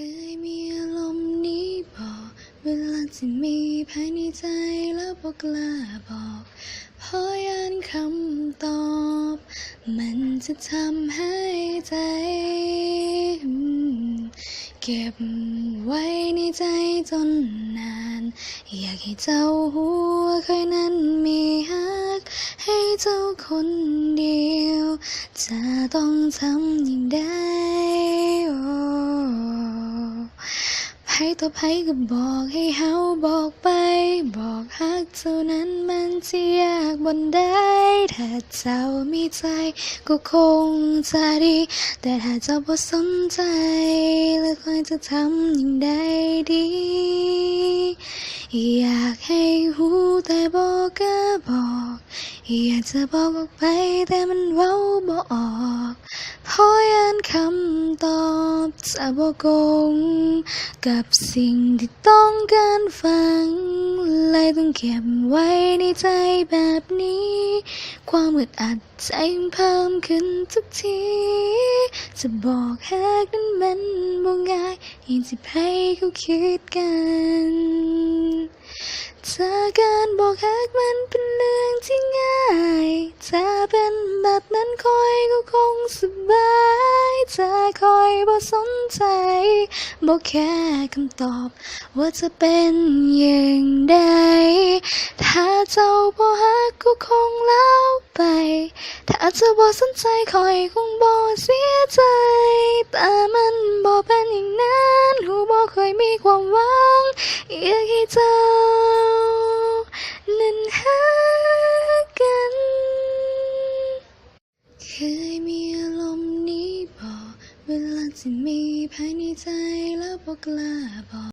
ยมีอารมณ์นี้บอกเวลาที่มีภายในใจแล้วบอกกล้าบอกเพราะยันคำตอบมันจะทำให้ใจเก็บไว้ในใจจนนานอยากให้เจ้าหัวเคยนั้นมีฮักให้เจ้าคนเดียวจะต้องทำอย่างใดไผต่อไผก็บอกให้เฮาบอกไปบอกฮักเท่านั้นมันจะยากบ่ได้ถ้าเจ้ามีใจก็คงจะดีแต่ถ้าเจ้าบ่สนใจแล้วคอยจะทำอย่างใดดีอยากให้หูแต่บอกก็บอกอยากจะบอกออกไปแต่มันเว้าบ่ออกเพราะยันคำตอบจะบ่กงกับสิ่งที่ต้องการฟังเลยต้องเก็บไว้ในใจแบบนี้ความอึดอัดใจเพิ่มขึ้นทุกทีจะบอกฮักนั้นมันบ่ง่ายอย่างที่ใครเขาคิดกันถ้าการบอกฮักมันเป็นเรื่องที่ง่ายถ้าเป็นแบบนั้นคอยก็คงสบายถ้าคอยบ่สนใจบอกแค่คำตอบว่าจะเป็นอย่างใดถ้าเจ้าบ่ฮักก็คงแล้วไปถ้าเจ้าบ่สนใจคอยคงบ่เสียใจแต่มันบ่เป็นอย่างนั้นหูบ่เคยมีความหวังอยากให้เจ้านั้นฮักกันเคยมีอารมณ์นี้บอกเวลาที่มีภายในใจแล้วบอกกล้าบอก